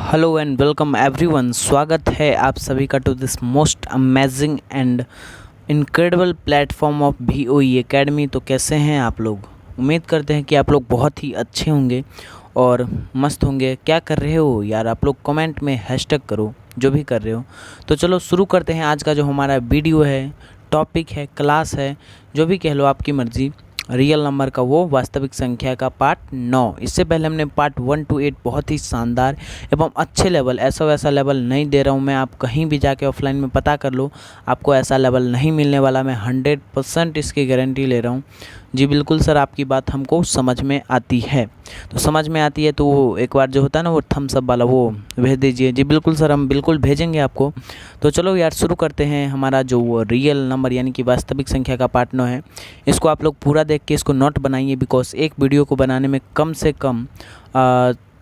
Hello and welcome everyone. स्वागत है आप सभी का to this most amazing and incredible platform of VOE academy. तो कैसे हैं आप लोग? उम्मीद करते हैं कि आप लोग बहुत ही अच्छे होंगे और मस्त होंगे। क्या कर रहे हो यार आप लोग? कमेंट में हैशटैग करो जो भी कर रहे हो। तो चलो शुरू करते हैं। आज का जो हमारा वीडियो है, टॉपिक है, क्लास है, जो भी कह लो आपकी मर्ज़ी, रियल नंबर का वो वास्तविक संख्या का पार्ट 9। इससे पहले हमने पार्ट 1 to 8 बहुत ही शानदार एवं अच्छे लेवल, ऐसा वैसा लेवल नहीं दे रहा हूँ मैं, आप कहीं भी जाके ऑफलाइन में पता कर लो, आपको ऐसा लेवल नहीं मिलने वाला। मैं 100% इसकी गारंटी ले रहा हूँ। जी बिल्कुल सर, आपकी बात हमको समझ में आती है। तो समझ में आती है तो वो एक बार जो होता है ना वो थम्स अप वाला वो भेज दीजिए। जी बिल्कुल सर, हम बिल्कुल भेजेंगे आपको। तो चलो यार शुरू करते हैं। हमारा जो रियल नंबर यानी कि वास्तविक संख्या का पार्ट 9 है, इसको आप लोग पूरा देख के इसको नोट बनाइए, बिकॉज एक वीडियो को बनाने में कम से कम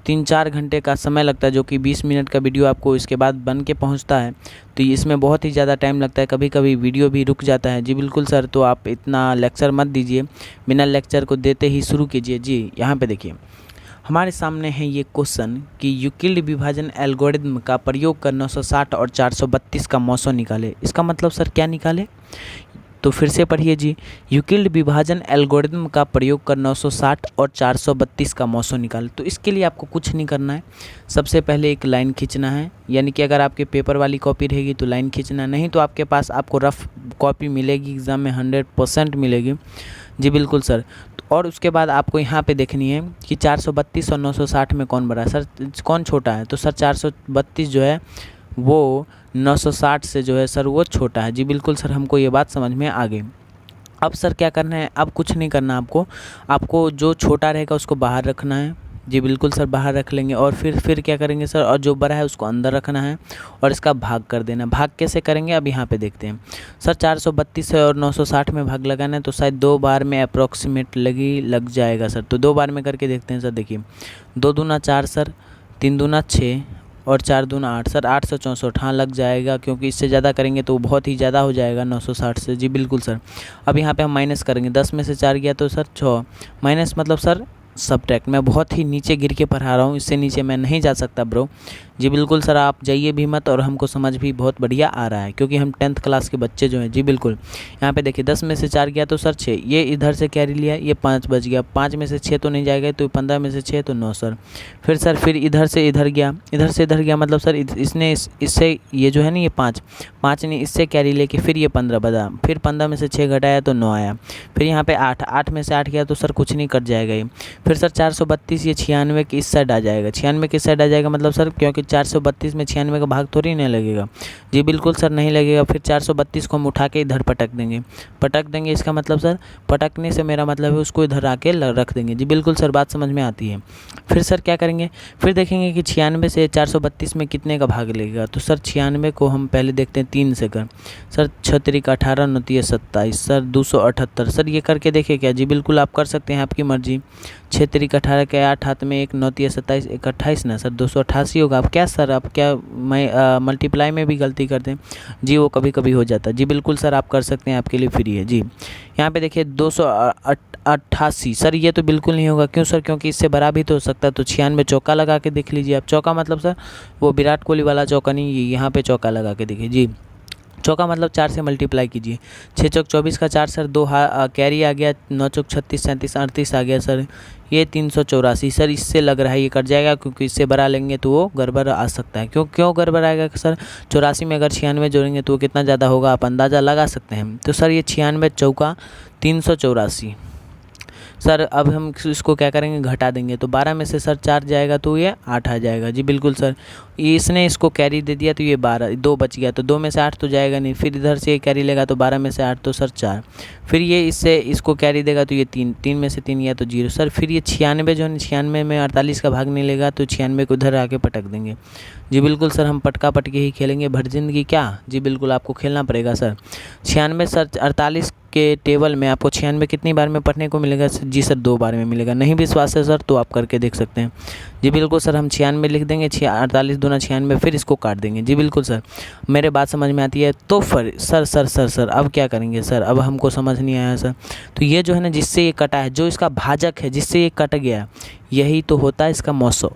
3-4 घंटे का समय लगता है, जो कि 20 मिनट का वीडियो आपको इसके बाद बन के पहुंचता है। तो इसमें बहुत ही ज़्यादा टाइम लगता है, कभी कभी वीडियो भी रुक जाता है। जी बिल्कुल सर, तो आप इतना लेक्चर मत दीजिए, बिना लेक्चर को देते ही शुरू कीजिए। जी यहाँ पे देखिए, हमारे सामने है ये क्वेश्चन कि यूक्लिड विभाजन एल्गोरिथम का प्रयोग कर 960 और 432 का मौसो निकाले। इसका मतलब सर क्या निकाले? तो फिर से पढ़िए जी। यूक्लिड विभाजन एल्गोरिथम का प्रयोग कर 960 और 432 का मौसो निकाले। तो इसके लिए आपको कुछ नहीं करना है, सबसे पहले एक लाइन खींचना है। यानी कि अगर आपके पेपर वाली कॉपी रहेगी तो लाइन खींचना, नहीं तो आपके पास आपको रफ कॉपी मिलेगी, एग्ज़ाम में 100% मिलेगी। जी बिल्कुल सर। और उसके बाद आपको यहाँ पे देखनी है कि 432 और 960 में कौन बड़ा है सर, कौन छोटा है। तो सर 432 जो है वो 960 से जो है सर वो छोटा है। जी बिल्कुल सर, हमको ये बात समझ में आ गई। अब सर क्या करना है? अब कुछ नहीं करना आपको जो छोटा रहेगा उसको बाहर रखना है। जी बिल्कुल सर, बाहर रख लेंगे। और फिर क्या करेंगे सर, और जो बड़ा है उसको अंदर रखना है और इसका भाग कर देना। भाग कैसे करेंगे अब यहाँ पे देखते हैं। सर 432 है और 960 में भाग लगाना है, तो शायद 2 बार में अप्रॉक्सीमेट लग जाएगा सर। तो 2 बार में करके देखते हैं सर। देखिए 2 दूना 4 सर, 3 दूना 6 और 4 दूना 8 सर, 864। हाँ लग जाएगा, क्योंकि इससे ज़्यादा करेंगे तो बहुत ही ज़्यादा हो जाएगा 960 से। जी बिल्कुल सर। अब यहाँ पे हम माइनस करेंगे, 10 में से 4 गया तो सर 6 माइनस मतलब सर सब्ट्रैक्ट। मैं बहुत ही नीचे गिर के पढ़ा रहा हूँ, इससे नीचे मैं नहीं जा सकता ब्रो। जी बिल्कुल सर, आप जाइए भी मत, और हमको समझ भी बहुत बढ़िया आ रहा है क्योंकि हम 10th क्लास के बच्चे जो हैं। जी बिल्कुल। यहाँ पे देखिए 10 में से 4 गया तो सर 6, ये इधर से कैरी लिया, ये 5 बच गया। 5 में से 6 तो नहीं जाएगा, तो 15 में से 6 तो 9 सर। फिर इधर से इधर गया, इधर से इधर गया, मतलब सर इसने इससे ये जो है ना ये 5 ने इससे कैरी लेके फिर ये 15 बचा। फिर 15 में से 6 घटाया तो 9 आया। फिर यहाँ पे 8 में से 8 गया तो सर कुछ नहीं, कट जाएगा ये। फिर सर 432 ये 96 के इस साइड आ जाएगा। 96 के इस साइड आ जाएगा मतलब सर, क्योंकि 432 में 96 का भाग थोड़ी नहीं लगेगा। जी बिल्कुल सर, नहीं लगेगा। फिर 432 को हम उठा के इधर पटक देंगे। इसका मतलब सर पटकने से मेरा मतलब है उसको इधर आके रख देंगे। जी बिल्कुल सर, बात समझ में आती है। फिर सर क्या करेंगे, फिर देखेंगे कि 96 से 432 में कितने का भाग लगेगा। तो सर 96 को हम पहले देखते हैं 3 से कर। सर 6 3 18 9 3 27 सर 278 सर, ये करके देखिए क्या। जी बिल्कुल आप कर सकते हैं, आपकी मर्जी। 6 3 18 के 8 हाथ में 1 9 3 27 1 28 ना सर 288 होगा। आप क्या सर, आप क्या मल्टीप्लाई में भी गलती करते हैं? जी वो कभी कभी हो जाता है। जी बिल्कुल सर, आप कर सकते हैं, आपके लिए फ्री है। जी यहाँ पे देखिए 288 सर, ये तो बिल्कुल नहीं होगा। क्यों सर? क्योंकि इससे बड़ा भी तो हो सकता है। तो 96 चौका लगा के देख लीजिए आप। चौका मतलब सर वो विराट कोहली वाला चौका नहीं, यहाँ पे चौका लगा के देखिए। जी चौका मतलब 4 से मल्टीप्लाई कीजिए। 6 चौक 24 का 4 सर, 2 कैरी आ गया। 9 चौक 36 37 38 आ गया सर, ये 384 सर। इससे लग रहा है ये कट जाएगा, क्योंकि इससे बड़ा लेंगे तो वो गड़बड़ आ सकता है। क्यों गड़बड़ आएगा सर? 84 में अगर 96 जोड़ेंगे तो वो कितना ज़्यादा होगा, आप अंदाज़ा लगा सकते हैं। तो सर ये 96 चौका 384 सर। अब हम इसको क्या करेंगे, घटा देंगे। तो 12 में से सर 4 जाएगा तो ये 8 आ जाएगा। जी बिल्कुल सर, इसने इसको कैरी दे दिया तो ये 2 बच गया। तो 2 में से 8 तो जाएगा नहीं। फिर इधर से ये कैरी लेगा तो 12 में से 8 तो सर 4। फिर ये इसको कैरी देगा तो ये 3 में से 3 गया तो 0 सर। फिर ये 96 जो है 96 में 48 का भाग नहीं लेगा, तो 96 को उधर आके पटक देंगे। जी बिल्कुल सर, हम पटका पटके ही खेलेंगे भर जिंदगी क्या। जी बिल्कुल आपको खेलना पड़ेगा सर। 96 सर 48 के टेबल में आपको 96 कितनी बार में पढ़ने को मिलेगा? जी सर 2 बार में मिलेगा। नहीं विश्वास है सर तो आप करके देख सकते हैं। जी बिल्कुल सर, हम 96 लिख देंगे, 48 दूना 96, फिर इसको काट देंगे। जी बिल्कुल सर, मेरे बात समझ में आती है? तो फिर सर अब क्या करेंगे सर? अब हमको समझ नहीं आया सर। तो ये जो है ना जिससे ये कटा है, जो इसका भाजक है जिससे ये कट गया, यही तो होता है इसका मौसो।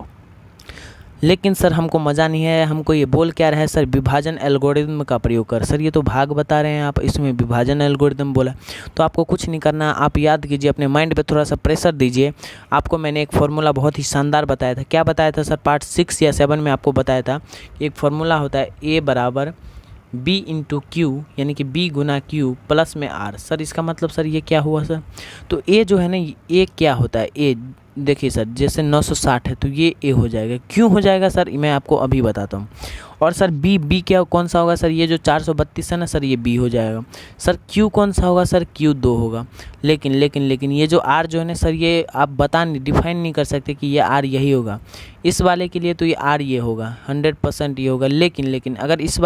लेकिन सर हमको मज़ा नहीं है, हमको ये बोल क्या रहा है सर, विभाजन एल्गोरिदम का प्रयोग कर। सर ये तो भाग बता रहे हैं आप, इसमें विभाजन एल्गोरिदम बोला। तो आपको कुछ नहीं करना, आप याद कीजिए, अपने माइंड पे थोड़ा सा प्रेशर दीजिए। आपको मैंने एक फार्मूला बहुत ही शानदार बताया था। क्या बताया था सर? पार्ट 6 या 7 में आपको बताया था कि एक फार्मूला होता है A बराबर B इंटू क्यू, यानी कि B गुना क्यू प्लस में R। सर इसका मतलब सर ये क्या हुआ सर? तो A जो है ना, ये क्या होता है? A देखिए सर, जैसे 960 है तो ये A हो जाएगा। क्यों हो जाएगा सर, मैं आपको अभी बताता हूँ। और सर B क्या कौन सा होगा सर? ये जो 432 है ना सर, ये B हो जाएगा। सर Q कौन सा होगा सर? Q 2 होगा। लेकिन ये जो R जो है ना सर, ये आप डिफाइन नहीं कर सकते कि ये R यही होगा। इस वाले के लिए तो ये R ये होगा, 100% ये होगा। लेकिन अगर इस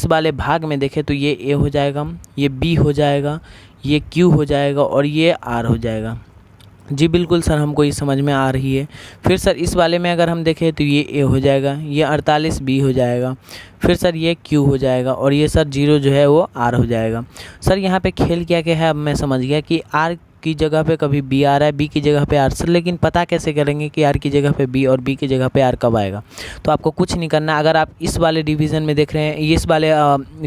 वाले भाग में देखें तो ये A हो जाएगा, ये B हो जाएगा, ये Q हो जाएगा और ये R हो जाएगा। जी बिल्कुल सर, हमको ये समझ में आ रही है। फिर सर इस वाले में अगर हम देखें तो ये A हो जाएगा, ये 48 B हो जाएगा, फिर सर ये Q हो जाएगा और ये सर 0 जो है वो R हो जाएगा। सर यहाँ पे खेल क्या है, अब मैं समझ गया कि R की जगह पे कभी B आ रहा है, B की जगह पे R। सर लेकिन पता कैसे करेंगे कि R की जगह पे B और B की जगह पे R कब आएगा? तो आपको कुछ नहीं करना। अगर आप इस वाले डिवीज़न में देख रहे हैं, इस वाले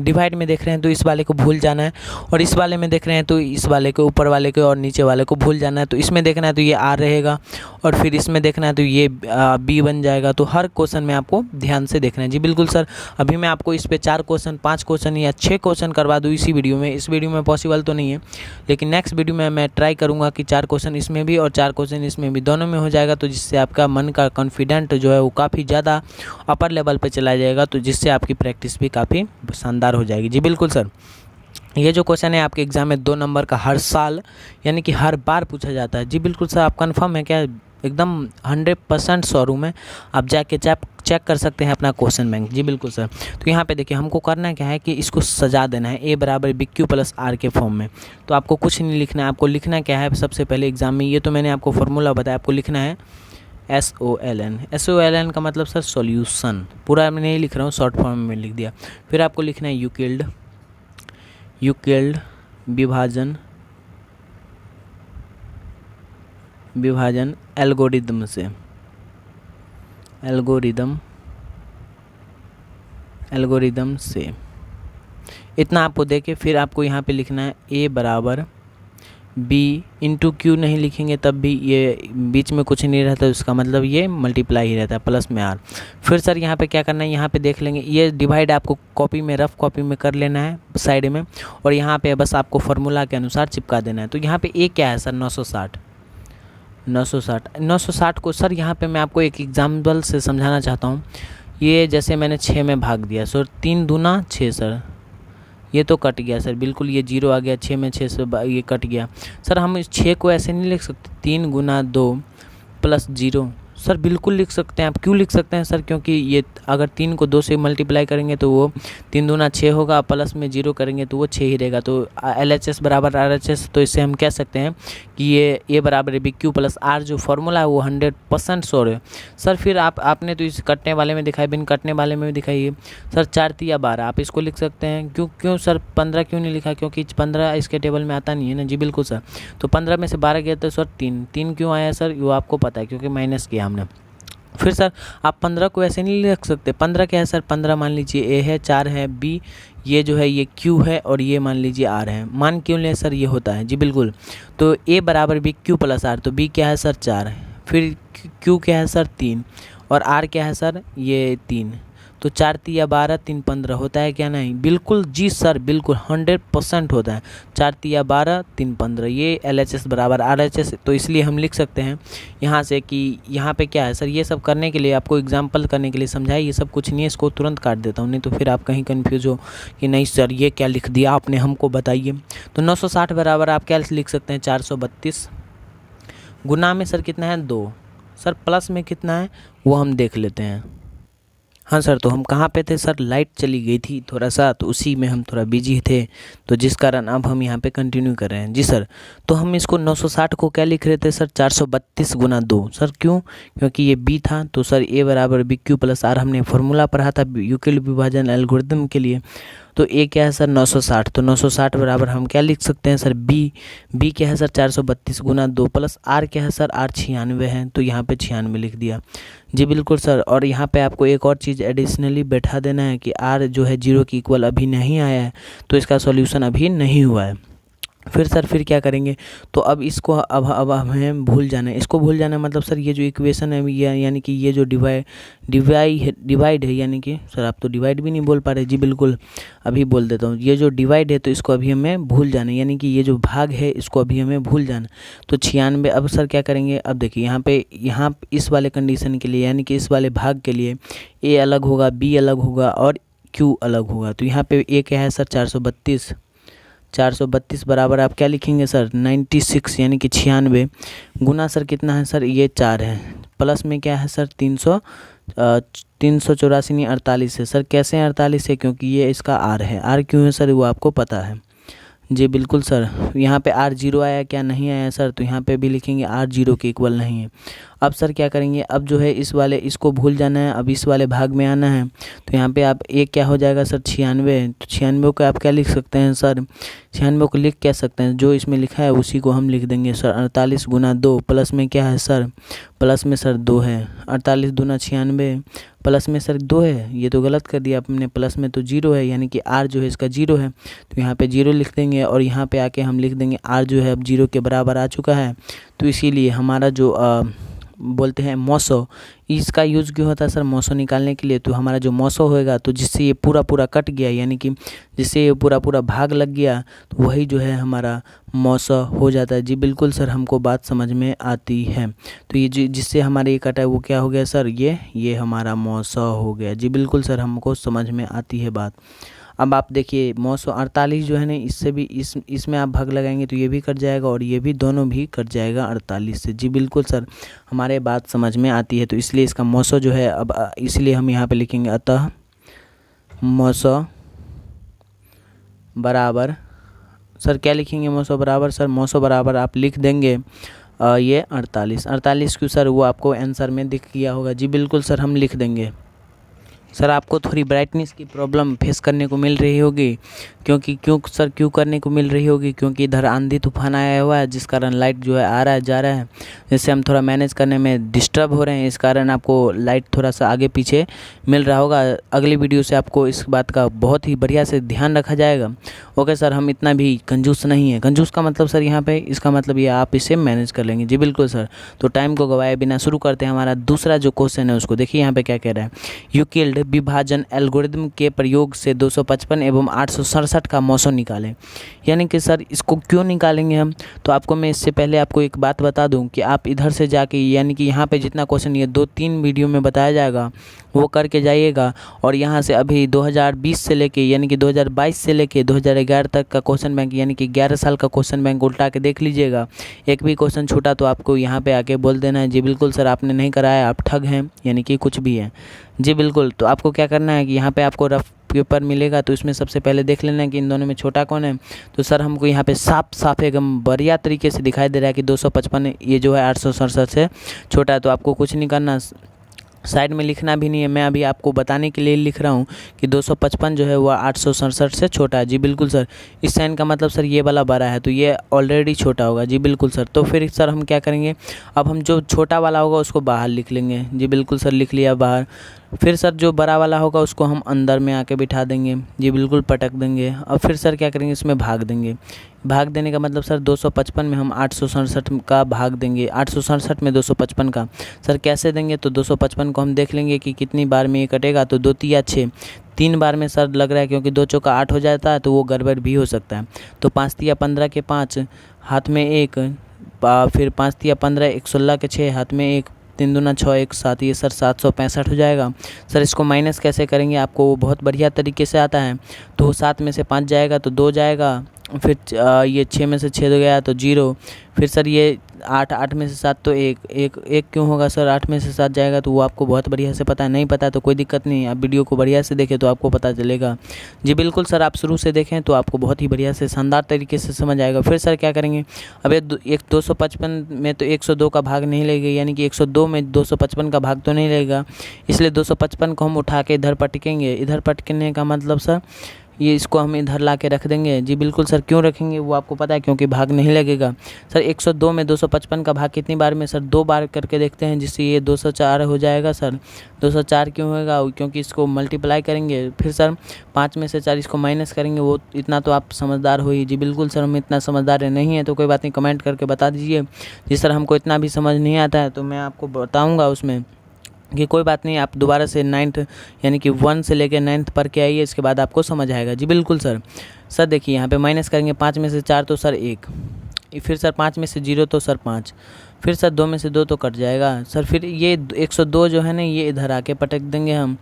डिवाइड में देख रहे हैं तो इस वाले को भूल जाना है, और इस वाले में देख रहे हैं तो इस वाले को, ऊपर वाले को और नीचे वाले को भूल जाना है। तो इसमें देखना है तो ये R रहेगा, और फिर इसमें देखना है तो ये B बन जाएगा। तो हर क्वेश्चन में आपको ध्यान से देखना है। जी बिल्कुल सर, अभी मैं आपको इस पर 4 क्वेश्चन, 5 क्वेश्चन या 6 क्वेश्चन करवा दूँ इसी वीडियो में। इस वीडियो में पॉसिबल तो नहीं है, लेकिन नेक्स्ट वीडियो में मैं ट्राई करूँगा कि 4 क्वेश्चन इसमें भी और 4 क्वेश्चन इसमें भी, दोनों में हो जाएगा। तो जिससे आपका मन का कॉन्फिडेंट जो है वो काफ़ी ज़्यादा अपर लेवल पे चला जाएगा, तो जिससे आपकी प्रैक्टिस भी काफ़ी शानदार हो जाएगी। जी बिल्कुल सर, ये जो क्वेश्चन है आपके एग्ज़ाम में 2 नंबर का हर साल यानी कि हर बार पूछा जाता है। जी बिल्कुल सर, आप कंफर्म है क्या? एकदम 100% शोरूम है, आप जाके चेक कर सकते हैं अपना क्वेश्चन बैंक। जी बिल्कुल सर। तो यहाँ पे देखिए, हमको करना क्या है कि इसको सजा देना है, A बराबर BQ प्लस R के फॉर्म में। तो आपको कुछ नहीं लिखना है, आपको लिखना क्या है सबसे पहले एग्ज़ाम में, ये तो मैंने आपको फार्मूला बताया, आपको लिखना है SOLN का मतलब सर सॉल्यूशन। पूरा मैं नहीं लिख रहा हूँ, शॉर्ट फॉर्म में लिख दिया। फिर आपको लिखना है यूक्लिड विभाजन एल्गोरिदम से इतना आपको देके फिर आपको यहाँ पे लिखना है A बराबर B इंटू क्यू। नहीं लिखेंगे तब भी ये बीच में कुछ नहीं रहता, इसका मतलब ये मल्टीप्लाई ही रहता है प्लस में R। फिर सर यहाँ पे क्या करना है, यहाँ पे देख लेंगे, ये डिवाइड आपको कॉपी में, रफ कॉपी में कर लेना है साइड में, और यहाँ पे बस आपको फार्मूला के अनुसार चिपका देना है। तो यहाँ पे A क्या है सर? 960 को सर यहाँ पे मैं आपको एक एग्जाम्पल से समझाना चाहता हूँ। ये जैसे मैंने 6 में भाग दिया सर, 3 दूना 6 सर, ये तो कट गया सर, बिल्कुल ये 0 आ गया, 6 में 6 से ये कट गया। सर हम इस 6 को ऐसे नहीं लिख सकते, 3 गुना 2 प्लस 0। सर बिल्कुल लिख सकते हैं। आप क्यों लिख सकते हैं सर? क्योंकि ये अगर 3 को 2 से मल्टीप्लाई करेंगे तो वो 3 दूना 6 होगा, प्लस में 0 करेंगे तो वो 6 ही रहेगा। तो LHS बराबर RHS, तो इससे हम कह सकते हैं कि ये A बराबर BQ प्लस R जो फार्मूला है वो 100% श्योर है। सर फिर आपने तो इस कटने वाले में दिखाई, बिन कटने वाले में भी दिखाई है सर। 4 तिया 12 आप इसको लिख सकते हैं। क्यों सर 15 क्यों नहीं लिखा? क्योंकि 15 इसके टेबल में आता नहीं है ना। जी बिल्कुल सर। तो 15 में से 12 गया तो सर 3 क्यों आया सर? वो आपको पता है क्योंकि माइनस किया हमने। फिर सर आप 15 को ऐसे नहीं लिख सकते। 15 क्या है सर? 15 मान लीजिए A है, 4 है B, ये जो है ये Q है, और ये मान लीजिए R है। मान क्यों लें सर? ये होता है। जी बिल्कुल। तो A बराबर BQ प्लस R, तो B क्या है सर? 4 है, फिर Q क्या है सर? 3, और R क्या है सर? ये 3। तो 4 तिया 12, 3 15 होता है क्या? नहीं, बिल्कुल जी सर, बिल्कुल 100% होता है। 4 तिया 12, 3 15, ये LHS बराबर RHS। तो इसलिए हम लिख सकते हैं यहाँ से कि यहाँ पे क्या है सर। ये सब करने के लिए, आपको एग्जाम्पल करने के लिए समझाया, ये सब कुछ नहीं है। इसको तुरंत काट देता हूँ, नहीं तो फिर आप कहीं कन्फ्यूज़ हो कि नहीं सर ये क्या लिख दिया आपने, हमको बताइए। तो 960 बराबर आप क्या लिख सकते हैं? 432। गुना में सर कितना है? 2। सर प्लस में कितना है वो हम देख लेते हैं। हाँ सर, तो हम कहाँ पे थे सर? लाइट चली गई थी थोड़ा सा, तो उसी में हम थोड़ा बिजी थे, तो जिस कारण अब हम यहाँ पे कंटिन्यू कर रहे हैं। जी सर, तो हम इसको 960 को क्या लिख रहे थे सर? 432 गुना 2। सर क्यों? क्योंकि ये B था, तो सर A बराबर BQ प्लस R हमने फार्मूला पढ़ा था यूक्लिड विभाजन एल्गोरिदम के लिए। तो ए क्या है सर 960, तो 960 बराबर हम क्या लिख सकते हैं सर बी क्या है सर 432 गुना 2 प्लस आर क्या है सर आर 96 है, तो यहाँ पे 96 लिख दिया। जी बिल्कुल सर। और यहाँ पे आपको एक और चीज़ एडिशनली बैठा देना है कि आर जो है 0 के इक्वल अभी नहीं आया है, तो इसका सॉल्यूशन अभी नहीं हुआ है। फिर क्या करेंगे, तो अब इसको अब हमें भूल जाना है। इसको भूल जाना है मतलब सर ये जो इक्वेशन है यानी कि ये जो डिवाइड है, यानी कि सर आप तो डिवाइड भी नहीं बोल पा रहे। जी बिल्कुल, अभी बोल देता हूँ। ये जो डिवाइड है तो इसको अभी हमें भूल जाना है, यानी कि ये जो भाग है इसको अभी हमें भूल जाना। तो 96। अब सर क्या करेंगे, अब देखिए यहाँ पे इस वाले कंडीशन के लिए, यानी कि इस वाले भाग के लिए ए अलग होगा, बी अलग होगा और क्यू अलग होगा। तो यहाँ पे ए क्या है सर 432 बराबर आप क्या लिखेंगे सर 96, यानी कि 96 गुना सर कितना है सर ये 4 है, प्लस में क्या है सर 384 नहीं 48 है। सर कैसे 48 है, क्योंकि ये इसका आर है। आर क्यों है सर वो आपको पता है। जी बिल्कुल सर। यहाँ पे आर 0 आया क्या, नहीं आया सर, तो यहाँ पे भी लिखेंगे आर 0 के इक्वल नहीं है। अब सर क्या करेंगे, अब जो है इसको भूल जाना है, अब इस वाले भाग में आना है। तो यहाँ पे आप एक क्या हो जाएगा सर 96, तो 96 को आप क्या लिख सकते हैं सर, 96 को लिख क्या सकते हैं, जो इसमें लिखा है उसी को हम लिख देंगे सर 48 गुना 2 प्लस में क्या है सर, प्लस में सर 2 है, 48 दूना 96 प्लस में सर 2 है। ये तो गलत कर दिया आपने, प्लस में तो 0 है, यानी कि आर जो है इसका 0 है, तो यहाँ पे 0 लिख देंगे। और यहाँ पे आके हम लिख देंगे आर जो है अब 0 के बराबर आ चुका है। तो इसीलिए हमारा जो बोलते हैं मौसो, इसका यूज़ क्यों होता है सर मौसो निकालने के लिए। तो हमारा जो मौसो होएगा, तो जिससे ये पूरा कट गया, यानी कि जिससे ये पूरा भाग लग गया, तो वही जो है हमारा मौसो हो जाता है। जी बिल्कुल सर, हमको बात समझ में आती है। तो ये जिससे हमारे ये कटा है वो क्या हो गया सर, ये हमारा मौसो हो गया। जी बिल्कुल सर, हमको समझ में आती है बात। अब आप देखिए 948 जो है ना, इससे भी इसमें आप भाग लगाएंगे तो ये भी कट जाएगा और ये भी, दोनों भी कट जाएगा 48 से। जी बिल्कुल सर, हमारे बात समझ में आती है। तो इसलिए इसका मौसो जो है अब इसलिए हम यहाँ पे लिखेंगे अतः मौसो बराबर, सर क्या लिखेंगे मौसो बराबर, सर मौसो बराबर आप लिख देंगे ये 48 क्यों सर, वो आपको आंसर में दिख गया होगा। जी बिल्कुल सर, हम लिख देंगे। सर आपको थोड़ी ब्राइटनेस की प्रॉब्लम फेस करने को मिल रही होगी, क्यों करने को मिल रही होगी, क्योंकि इधर आंधी तूफान आया हुआ है, जिस कारण लाइट जो है आ रहा है जा रहा है, जिससे हम थोड़ा मैनेज करने में डिस्टर्ब हो रहे हैं। इस कारण आपको लाइट थोड़ा सा आगे पीछे मिल रहा होगा। अगली वीडियो से आपको इस बात का बहुत ही बढ़िया से ध्यान रखा जाएगा। ओके सर, हम इतना भी कंजूस नहीं है। कंजूस का मतलब सर यहाँ पे इसका मतलब ये आप इसे मैनेज कर लेंगे। जी बिल्कुल सर, तो टाइम को गवाए बिना शुरू करते हैं हमारा दूसरा जो क्वेश्चन है उसको। देखिए यहाँ पे क्या कह रहा है, यूक्लिड विभाजन एल्गोरिदम के प्रयोग से 255 एवं 867 का मौसो निकालें। यानी कि सर इसको क्यों निकालेंगे हम, तो आपको मैं इससे पहले आपको एक बात बता दूं कि आप इधर से जाके, यानी कि यहाँ पे जितना क्वेश्चन ये 2-3 वीडियो में बताया जाएगा वो करके जाइएगा। और यहाँ से अभी 2020 से लेके, यानी कि 2022 से लेके 2011 तक का क्वेश्चन बैंक, यानी कि 11 साल का क्वेश्चन बैंक उल्टा के देख लीजिएगा। एक भी क्वेश्चन छूटा तो आपको यहाँ पे आके बोल देना है जी बिल्कुल सर आपने नहीं कराया, आप ठग हैं, यानी कि कुछ भी है। जी बिल्कुल, तो आपको क्या करना है कि यहाँ पे आपको रफ पेपर मिलेगा, तो इसमें सबसे पहले देख लेना है कि इन दोनों में छोटा कौन है। तो सर हमको यहाँ पे साफ एकदम बढ़िया तरीके से दिखाई दे रहा है कि 255 ये जो है 867 से छोटा है। तो आपको कुछ नहीं करना, साइड में लिखना भी नहीं है, मैं अभी आपको बताने के लिए लिख रहा हूँ कि 255 जो है वह 867 से छोटा है। जी बिल्कुल सर, इस साइन का मतलब सर ये वाला बड़ा है, तो ये ऑलरेडी छोटा होगा। जी बिल्कुल सर, तो फिर सर हम क्या करेंगे, अब हम जो छोटा वाला होगा उसको बाहर लिख लेंगे। जी बिल्कुल सर, लिख लिया बाहर। फिर सर जो बड़ा वाला होगा उसको हम अंदर में आके बिठा देंगे। जी बिल्कुल, पटक देंगे। और फिर सर क्या करेंगे, इसमें भाग देंगे। भाग देने का मतलब सर 255 में हम 867 का भाग देंगे, 867 में 255 का। सर कैसे देंगे, तो 255 को हम देख लेंगे कि कितनी बार में ये कटेगा। तो 2 तिया 6, 3 बार में सर लग रहा है, क्योंकि 2 चौका 8 हो जाता है, तो वो गड़बड़ भी हो सकता है। तो 5 तिया 15 के 5, हाथ में 1, फिर 5 तिया 15, 1 16 के 6, हाथ में 1, 3 दूना 6, 1 7, ये सर 765 हो जाएगा। सर इसको माइनस कैसे करेंगे, आपको वो बहुत बढ़िया तरीके से आता है। तो 7 में से 5 जाएगा तो 2 जाएगा, फिर ये 6 में से 6 गया तो 0, फिर सर ये 8 में से 7 तो 1 क्यों होगा सर, 8 में से 7 जाएगा, तो वो आपको बहुत बढ़िया से पता है। नहीं पता तो कोई दिक्कत नहीं, आप वीडियो को बढ़िया से देखें तो आपको पता चलेगा। जी बिल्कुल सर, आप शुरू से देखें तो आपको बहुत ही बढ़िया से शानदार तरीके से समझ आएगा। फिर सर क्या करेंगे, अब एक 255 में तो 102 का भाग नहीं लेगा, यानी कि 102 में 255 का भाग तो नहीं लेगा, इसलिए 255 को हम उठा के इधर पटकेंगे। इधर पटकने का मतलब सर ये इसको हम इधर ला के रख देंगे। जी बिल्कुल सर, क्यों रखेंगे वो आपको पता है, क्योंकि भाग नहीं लगेगा। सर 102 में 255 का भाग कितनी बार में? सर 2 बार करके देखते हैं, जिससे ये 204 हो जाएगा। सर 204 क्यों होगा? क्योंकि इसको मल्टीप्लाई करेंगे, फिर सर 5 में से 4 इसको माइनस करेंगे। वो इतना तो आप समझदार हो ही। जी बिल्कुल सर, हम इतना समझदार नहीं है तो कोई बात नहीं, कमेंट करके बता दीजिए। जी सर, हमको इतना भी समझ नहीं आता है तो मैं आपको बताऊँगा उसमें कि कोई बात नहीं, आप दोबारा से 9th यानी कि 1 से लेकर 9th पढ़ के आइए, इसके बाद आपको समझ आएगा। जी बिल्कुल सर। सर देखिए यहाँ पे माइनस करेंगे, 5 में से 4 तो सर 1, फिर सर 5 में से 0 तो सर 5, फिर सर 2 में से 2 तो कट जाएगा। सर फिर ये 102 जो है ना, ये इधर आके पटक देंगे हम।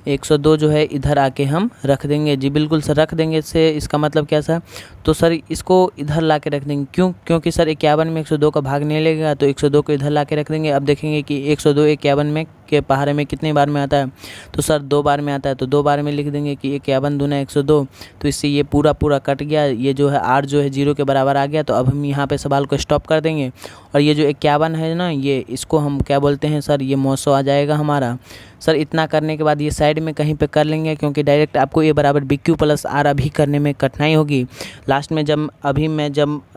102 जो है इधर आके हम रख देंगे। जी बिल्कुल सर, रख देंगे से इसका मतलब क्या सर? तो सर इसको इधर ला के रख देंगे। क्यों? क्योंकि सर 51 में 102 का भाग नहीं लगेगा, तो 102 को इधर ला के रख देंगे। अब देखेंगे कि 102 51 में के पहाड़े में कितनी बार में आता है? तो सर 2 बार में आता है, तो 2 बार में लिख देंगे कि 51 दूना 102। तो इससे ये पूरा कट गया। ये जो है r जो है 0 के बराबर आ गया। तो अब हम यहाँ पे सवाल को स्टॉप कर देंगे और ये जो 51 है ना, ये इसको हम क्या बोलते हैं सर? ये 900 आ जाएगा हमारा। सर इतना करने के बाद ये साइड में कहीं पे कर लेंगे, क्योंकि डायरेक्ट आपको a बराबर BQ प्लस r अभी करने में कठिनाई होगी। लास्ट में जब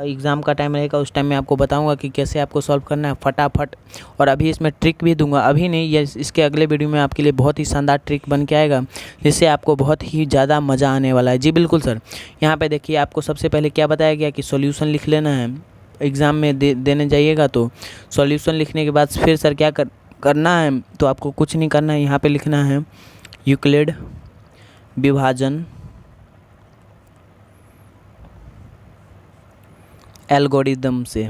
एग्ज़ाम का टाइम रहेगा उस टाइम में आपको बताऊंगा कि कैसे आपको सॉल्व करना है फटाफट। और अभी इसमें ट्रिक भी दूंगा, अभी नहीं, ये इसके अगले वीडियो में आपके लिए बहुत ही शानदार ट्रिक बन के आएगा, जिससे आपको बहुत ही ज़्यादा मज़ा आने वाला है। जी बिल्कुल सर। यहाँ पे देखिए, आपको सबसे पहले क्या बताया गया कि सॉल्यूशन लिख लेना है। एग्ज़ाम में देने जाइएगा तो सॉल्यूशन लिखने के बाद फिर सर क्या करना है? तो आपको कुछ नहीं करना है, यहाँ पे लिखना है यूक्लिड विभाजन एल्गोरिदम से।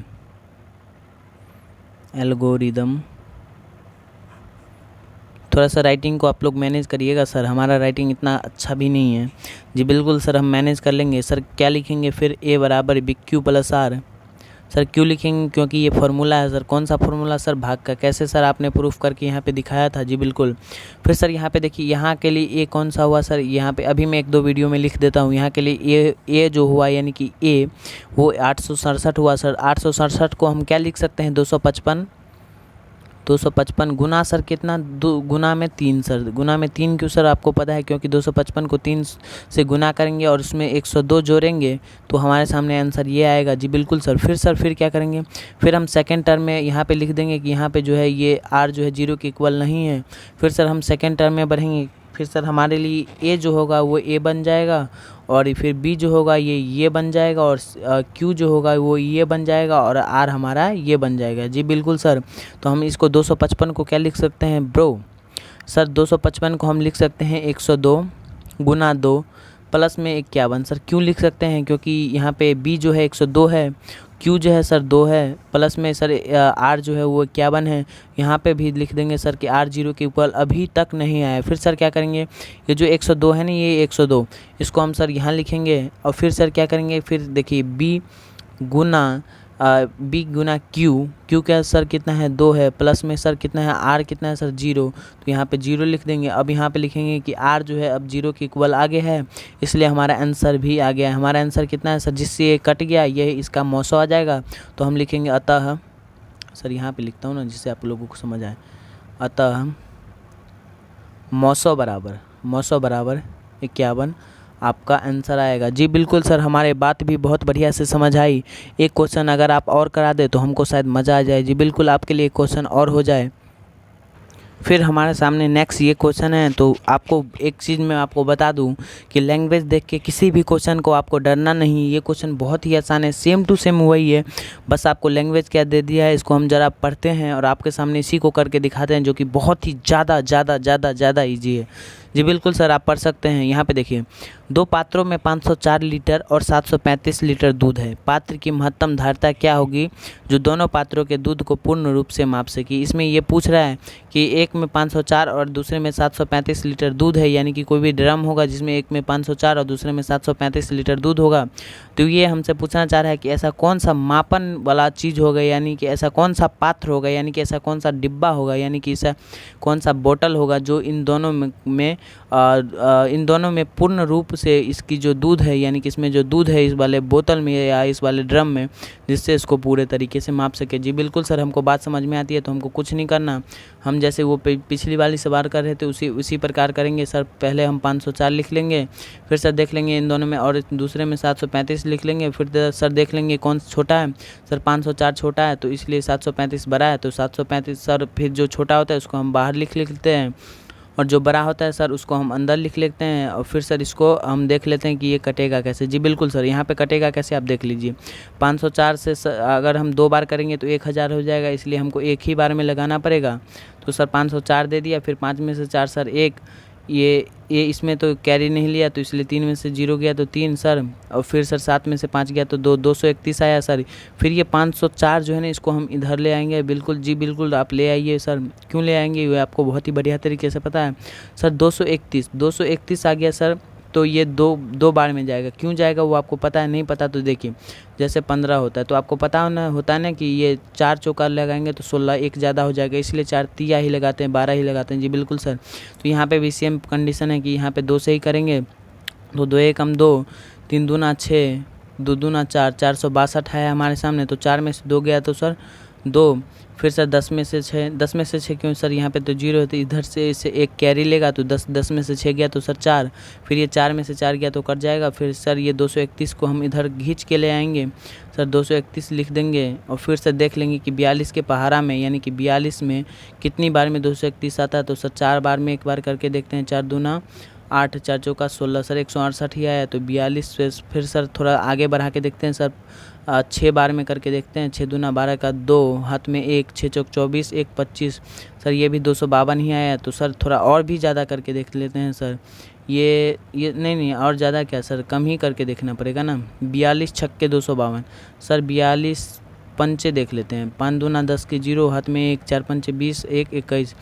एल्गोरिदम, थोड़ा सा राइटिंग को आप लोग मैनेज करिएगा सर, हमारा राइटिंग इतना अच्छा भी नहीं है। जी बिल्कुल सर, हम मैनेज कर लेंगे। सर क्या लिखेंगे फिर? a बराबर BQ प्लस r। सर क्यों लिखेंगे? क्योंकि ये फार्मूला है सर। कौन सा फार्मूला सर? भाग का। कैसे सर? आपने प्रूफ करके यहाँ पे दिखाया था। जी बिल्कुल। फिर सर यहाँ पे देखिए, यहाँ के लिए a कौन सा हुआ सर? यहाँ पे अभी मैं 1-2 वीडियो में लिख देता हूँ। यहाँ के लिए a जो हुआ यानी कि a वो 867 हुआ सर। 867 को हम क्या लिख सकते हैं? 255 गुना सर कितना? गुना में 3 सर। गुना में 3 क्यों सर? आपको पता है, क्योंकि 255 को 3 से गुना करेंगे और उसमें 102 जोड़ेंगे तो हमारे सामने आंसर ये आएगा। जी बिल्कुल सर। फिर क्या करेंगे? फिर हम सेकेंड टर्म में यहाँ पे लिख देंगे कि यहाँ पे जो है ये r जो है 0 के इक्वल नहीं है। फिर सर हम सेकेंड टर्म में बढ़ेंगे। फिर सर हमारे लिए a जो होगा वो a बन जाएगा, और फिर b जो होगा ये बन जाएगा, और q जो होगा वो ये बन जाएगा, और r हमारा ये बन जाएगा। जी बिल्कुल सर। तो हम इसको 255 को क्या लिख सकते हैं ब्रो? सर 255 को हम लिख सकते हैं 102 गुना 2 प्लस में 51। सर क्यों लिख सकते हैं? क्योंकि यहाँ पे b जो है 102 है, q जो है सर 2 है, प्लस में सर r जो है वो 51 है। यहाँ पे भी लिख देंगे सर कि r 0 के ऊपर अभी तक नहीं आया। फिर सर क्या करेंगे? ये जो 102 है ना, ये 102 इसको हम सर यहाँ लिखेंगे, और फिर सर क्या करेंगे? फिर देखिए b गुना q क्या सर कितना है? 2 है, प्लस में सर कितना है? r कितना है सर? 0। तो यहाँ पे 0 लिख देंगे। अब यहाँ पे लिखेंगे कि r जो है अब 0 के इक्वल आगे है, इसलिए हमारा आंसर भी आ गया है। हमारा आंसर कितना है सर? जिससे ये कट गया, ये इसका 900 आ जाएगा। तो हम लिखेंगे अतः, सर यहाँ पे लिखता हूँ ना जिससे आप लोगों को समझ आए, अतः 900 बराबर 51 आपका आंसर आएगा। जी बिल्कुल सर, हमारे बात भी बहुत बढ़िया से समझ आई। एक क्वेश्चन अगर आप और करा दे तो हमको शायद मज़ा आ जाए। जी बिल्कुल, आपके लिए एक क्वेश्चन और हो जाए। फिर हमारे सामने नेक्स्ट ये क्वेश्चन है। तो आपको एक चीज़ मैं आपको बता दूं कि लैंग्वेज देख के किसी भी क्वेश्चन को आपको डरना नहीं। ये क्वेश्चन बहुत ही आसान है, सेम टू सेम वही है, बस आपको लैंग्वेज क्या दे दिया है। इसको हम ज़रा पढ़ते हैं और आपके सामने इसी को करके दिखाते हैं, जो कि बहुत ही ज़्यादा ईजी है। जी बिल्कुल सर, आप पढ़ सकते हैं। यहाँ पे देखिए, 2 पात्रों में 504 लीटर और 735 लीटर दूध है। पात्र की महत्तम धारिता क्या होगी जो दोनों पात्रों के दूध को पूर्ण रूप से माप सके? इसमें ये पूछ रहा है कि एक में 504 और दूसरे में 735 लीटर दूध है, यानी कि कोई भी ड्रम होगा जिसमें एक में 504 और दूसरे में 735 लीटर दूध होगा। तो ये हमसे पूछना चाह रहा है कि ऐसा कौन सा मापन वाला चीज़ होगा, यानी कि ऐसा कौन सा पात्र होगा, यानी कि ऐसा कौन सा डिब्बा होगा, यानी कि ऐसा कौन सा बोतल होगा जो इन दोनों में इन दोनों में पूर्ण रूप से इसकी जो दूध है, यानी कि इसमें जो दूध है इस वाले बोतल में या इस वाले ड्रम में, जिससे इसको पूरे तरीके से माप सके। जी बिल्कुल सर, हमको बात समझ में आती है, तो हमको कुछ नहीं करना। हम जैसे वो पिछली वाली सवाल कर रहे थे उसी प्रकार करेंगे सर। पहले हम 504 लिख लेंगे, फिर सर देख लेंगे इन दोनों में, और दूसरे में 735 लिख लेंगे। फिर सर देख लेंगे कौन छोटा है। सर 504 छोटा है, तो इसलिए 735 बड़ा है, तो 735 सर फिर जो छोटा होता है उसको हम बाहर लिख लेते हैं, और जो बड़ा होता है सर उसको हम अंदर लिख लेते हैं। और फिर सर इसको हम देख लेते हैं कि ये कटेगा कैसे। जी बिल्कुल सर, यहाँ पे कटेगा कैसे आप देख लीजिए। 504 से अगर हम 2 बार करेंगे तो 1000 हो जाएगा, इसलिए हमको एक ही बार में लगाना पड़ेगा। तो सर 504 दे दिया, फिर 5 में से 4 सर 1, ये इसमें तो कैरी नहीं लिया, तो इसलिए 3 में से 0 गया तो 3 सर, और फिर सर 7 में से 5 गया तो 231 आया सर। फिर ये 504 जो है ना, इसको हम इधर ले आएंगे। बिल्कुल जी बिल्कुल, आप ले आइए सर। क्यों ले आएंगे ये आपको बहुत ही बढ़िया तरीके से पता है सर। 231 आ गया सर, तो ये दो बार में जाएगा। क्यों जाएगा वो आपको पता है? नहीं पता तो देखिए, जैसे 15 होता है तो आपको पता होता है ना कि ये 4 चौका लगाएंगे तो 16, एक ज़्यादा हो जाएगा, इसलिए 4 तिया ही लगाते हैं, 12 ही लगाते हैं। जी बिल्कुल सर, तो यहाँ पे भी सेम कंडीशन है कि यहाँ पे 2 से ही करेंगे, तो 2 1 2, 3 दूना 6, 2 दूना 4, 462 है हमारे सामने, तो 4 में से 2 गया तो सर 2। फिर सर 10 में से 6 क्यों सर, यहाँ पे तो 0 है, तो इधर से इसे एक कैरी लेगा, तो 10 में से 6 गया तो सर 4। फिर ये 4 में से 4 गया तो कट जाएगा। फिर सर ये 231 को हम इधर खींच के ले आएंगे सर, 231 लिख देंगे, और फिर सर देख लेंगे कि 42 के पहाड़ा में, यानी कि 42 में कितनी बार में 231 आता है। तो सर 4 बार में एक बार करके देखते हैं। 4 दूना 8, 4 चौका 16, सर 168 ही आया। तो 42 से फिर सर थोड़ा आगे बढ़ा के देखते हैं सर, 6 बार में करके देखते हैं। 6 दूना 12 का 2, हाथ में 1, 6 चौक 24, 1 25, सर ये भी 252 ही आया। तो सर थोड़ा और भी ज़्यादा करके देख लेते हैं सर। ये नहीं और ज़्यादा क्या सर, कम ही करके देखना पड़ेगा ना। 42 छक्के 252, सर 42 पंचे देख लेते हैं। 5 दूना 10 के 0, हाथ में 1, 4 पंचे 20, 1 21,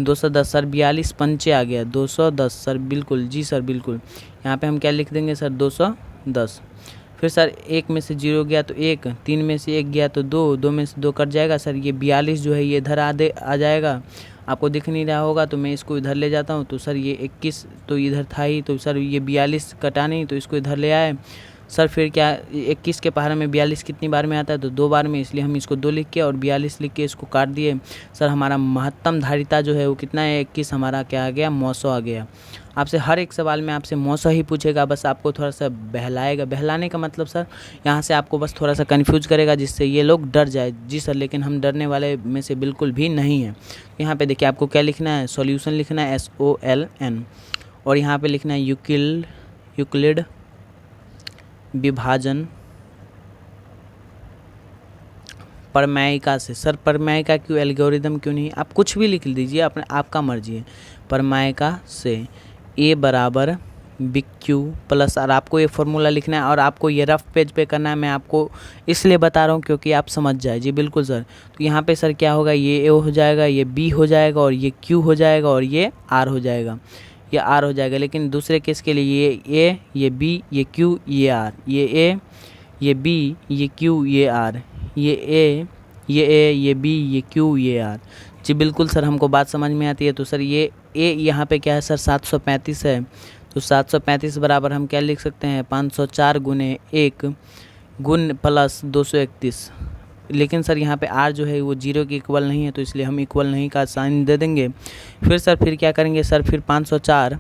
210 सर 42 पंचे आ गया, 210 सर बिल्कुल। जी सर बिल्कुल, यहाँ पे हम क्या लिख देंगे सर, 210। फिर सर 1 में से 0 गया तो 1, 3 में से 1 गया तो 2, 2 में से 2 कट जाएगा सर। ये 42 जो है ये इधर आ जाएगा, आपको दिख नहीं रहा होगा तो मैं इसको इधर ले जाता हूँ। तो सर ये 21 तो इधर था ही, तो सर ये 42 कटा नहीं, तो इसको इधर ले आए सर। फिर क्या 21 के पहाड़े में 42 कितनी बार में आता है, तो 2 बार में, इसलिए हम इसको 2 लिख के और 42 लिख के इसको काट दिए सर। हमारा महत्तम धारिता जो है वो कितना है, 21, हमारा क्या आ गया, 900 आ गया। आपसे हर एक सवाल में आपसे 900 ही पूछेगा, बस आपको थोड़ा सा बहलाएगा। बहलाने का मतलब सर यहाँ से आपको बस थोड़ा सा कन्फ्यूज करेगा, जिससे ये लोग डर जाए। जी सर, लेकिन हम डरने वाले में से बिल्कुल भी नहीं है। यहाँ पे देखिए आपको क्या लिखना है, सॉल्यूशन लिखना है SOLN, और यहाँ पे लिखना है यूक्लिड विभाजन परमायिका से। सर परमायिका क्यों, एल्गोरिदम क्यों नहीं, आप कुछ भी लिख दीजिए, अपने आपका मर्जी है। परमायिका से A बराबर BQ प्लस R, आपको ये फॉर्मूला लिखना है, और आपको ये रफ पेज पे करना है। मैं आपको इसलिए बता रहा हूँ क्योंकि आप समझ जाए। जी बिल्कुल सर, तो यहाँ पे सर क्या होगा, ये A हो जाएगा, ये B हो जाएगा, और ये Q हो जाएगा, और ये R हो जाएगा, ये R हो जाएगा। लेकिन दूसरे केस के लिए ये A, ये B, ये Q, ये R, ये A, ये B, ये Q, ये R, ये A, ये B, ये Q, ये R। जी बिल्कुल सर, हमको बात समझ में आती है। तो सर ये A यहाँ पे क्या है सर, 735 है, तो 735 बराबर हम क्या लिख सकते हैं, 504 गुने 1 गुण प्लस 231। लेकिन सर यहाँ पे R जो है वो 0 के इक्वल नहीं है, तो इसलिए हम इक्वल नहीं का साइन दे देंगे। फिर क्या करेंगे सर, फिर 504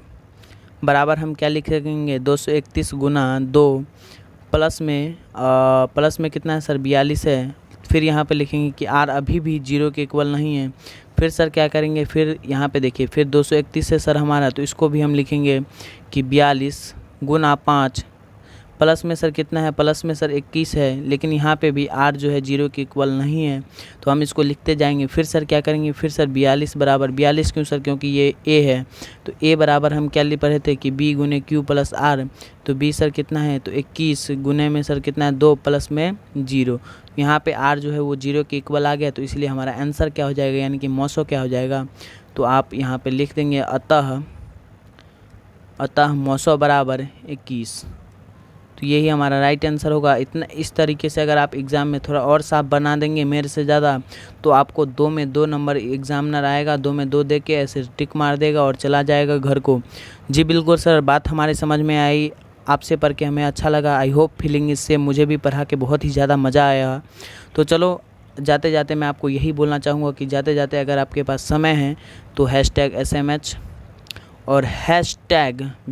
बराबर हम क्या लिख सकेंगे, 231 गुना 2 प्लस में कितना है सर, 42 है। फिर यहाँ पे लिखेंगे कि R अभी भी 0 के इक्वल नहीं है। फिर सर क्या करेंगे, फिर यहाँ पे देखिए, फिर 231 है सर हमारा, तो इसको भी हम लिखेंगे कि 42 गुना 5 प्लस में सर कितना है, प्लस में सर 21 है। लेकिन यहाँ पे भी R जो है 0 के इक्वल नहीं है, तो हम इसको लिखते जाएंगे। फिर सर क्या करेंगे, फिर सर 42 बराबर 42 क्यों सर, क्योंकि ये A है, तो A बराबर हम क्या लिख रहे थे कि B गुने Q प्लस R, तो B सर कितना है, तो 21 गुने में सर कितना है, 2 प्लस में 0। यहाँ पे R जो है वो 0 के इक्वल आ गया, तो इसलिए हमारा आंसर क्या हो जाएगा, यानी कि 900 क्या हो जाएगा। तो आप यहाँ पे लिख देंगे अतः 900 बराबर 21। तो तो यही हमारा राइट आंसर होगा। इतना इस तरीके से अगर आप एग्ज़ाम में थोड़ा और साफ बना देंगे मेरे से ज़्यादा, तो आपको 2 में 2 नंबर एग्जामिनर आएगा, 2 में 2 दे के ऐसे टिक मार देगा और चला जाएगा घर को। जी बिल्कुल सर, बात हमारे समझ में आई, आपसे पढ़ के हमें अच्छा लगा। आई होप फीलिंग इससे मुझे भी पढ़ा के बहुत ही ज़्यादा मज़ा आया। तो चलो जाते जाते मैं आपको यही बोलना चाहूँगा कि जाते जाते अगर आपके पास समय है तो #SMH और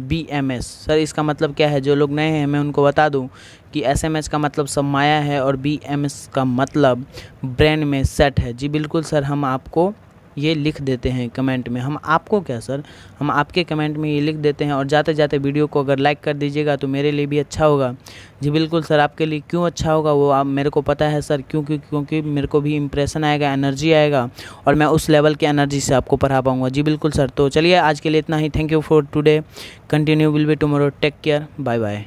#BMS। सर इसका मतलब क्या है? जो लोग नए हैं मैं उनको बता दूं कि SMS का मतलब सब माया है और BMS का मतलब ब्रेन में सेट है। जी बिल्कुल सर, हम आपको ये लिख देते हैं कमेंट में। हम आपको क्या सर, हम आपके कमेंट में ये लिख देते हैं। और जाते जाते वीडियो को अगर लाइक कर दीजिएगा तो मेरे लिए भी अच्छा होगा। जी बिल्कुल सर, आपके लिए क्यों अच्छा होगा वो आप मेरे को पता है सर, क्योंकि मेरे को भी इंप्रेशन आएगा, एनर्जी आएगा और मैं उस लेवल की एनर्जी से आपको पढ़ा पाऊँगा। जी बिल्कुल सर, तो चलिए आज के लिए इतना ही। Thank you for today, continue will be tomorrow, take care, bye bye.